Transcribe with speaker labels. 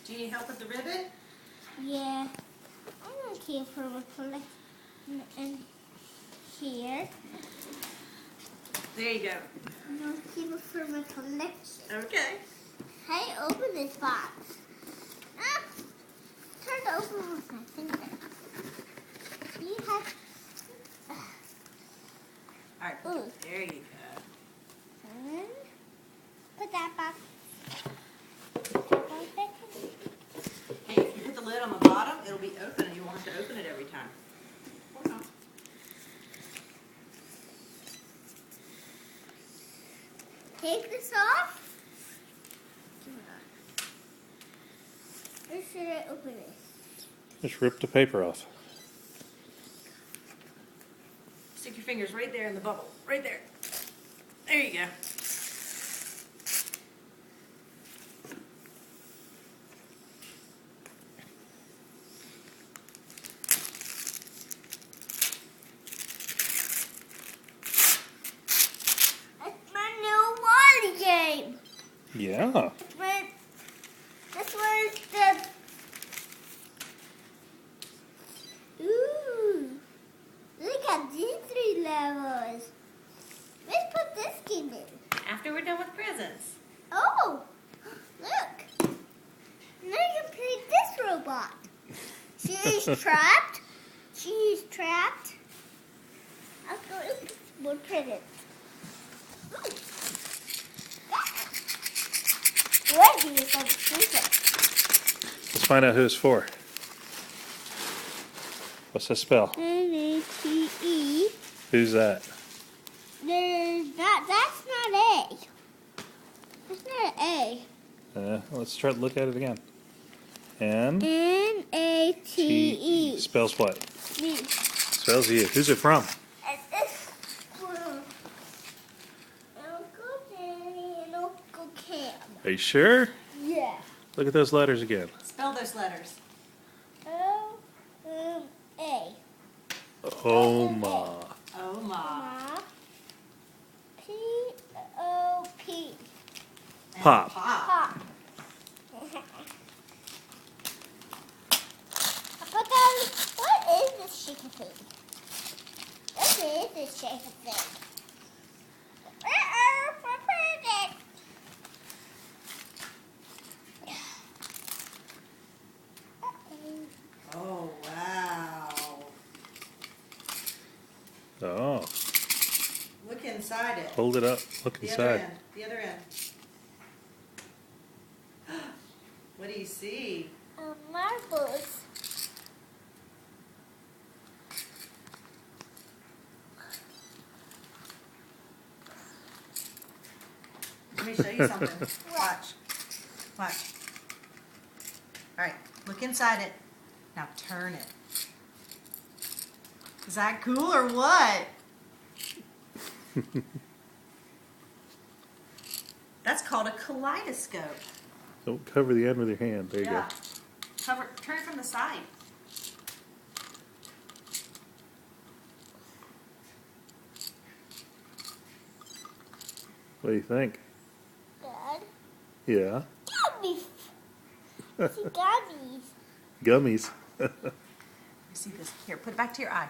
Speaker 1: Do you need help with the ribbon?
Speaker 2: Yeah. I'm gonna keep her with collection in here.
Speaker 1: There you go.
Speaker 2: I'm gonna keep it for my collection.
Speaker 1: Okay.
Speaker 2: Hey, open this box. Ah, turn it open with my finger. You have.
Speaker 1: All right.
Speaker 2: Ooh.
Speaker 1: There you go.
Speaker 2: And put that box.
Speaker 1: Hey, if you put the lid on the bottom, it'll be open and you won't have to open it every time. Hold on.
Speaker 2: Take this off. Or should I open it?
Speaker 3: Just rip the paper off.
Speaker 1: Stick your fingers right there in the bubble. Right there. There you go.
Speaker 2: It's my new water game.
Speaker 3: Yeah.
Speaker 2: This one's the. Ooh. Look at these 3 levels. Let's put this game in.
Speaker 1: After we're done with presents.
Speaker 2: Oh, look. Now you can play this robot. She's trapped. She's trapped. I'll go and put more presents. Where do you go
Speaker 3: Let's find out who it's for. What's that spell?
Speaker 2: N-A-T-E.
Speaker 3: Who's that?
Speaker 2: That's not A. That's not an A.
Speaker 3: Let's try to look at it again. N
Speaker 2: N-A-T-E.
Speaker 3: spells what?
Speaker 2: Me.
Speaker 3: Spells you. Who's it from?
Speaker 2: And this one. Uncle Danny and Uncle Cam.
Speaker 3: Are you sure?
Speaker 2: Yeah.
Speaker 3: Look at those letters again.
Speaker 1: Spell those letters.
Speaker 2: O-M-A.
Speaker 3: Oma.
Speaker 1: Oh, Ma.
Speaker 2: P-O-P.
Speaker 1: And
Speaker 3: Pop.
Speaker 2: Pop. What is this shaky thing? What is this shaky thing?
Speaker 1: Oh, wow.
Speaker 3: Oh.
Speaker 1: Look inside it.
Speaker 3: Hold it up. Look
Speaker 1: The other
Speaker 3: inside.
Speaker 1: end. The other end. What do you see?
Speaker 2: Marbles.
Speaker 1: Let me show you something. Watch. Watch. All right. Look inside it. Now turn it. Is that cool or what? That's called a kaleidoscope.
Speaker 3: Don't cover the end with your hand. There you
Speaker 1: Yeah. Turn it from the side.
Speaker 3: What do you think?
Speaker 2: Dad.
Speaker 3: Yeah.
Speaker 2: Gummies. See gummies.
Speaker 3: Gummies.
Speaker 1: You see this? Here, put it back to your eye.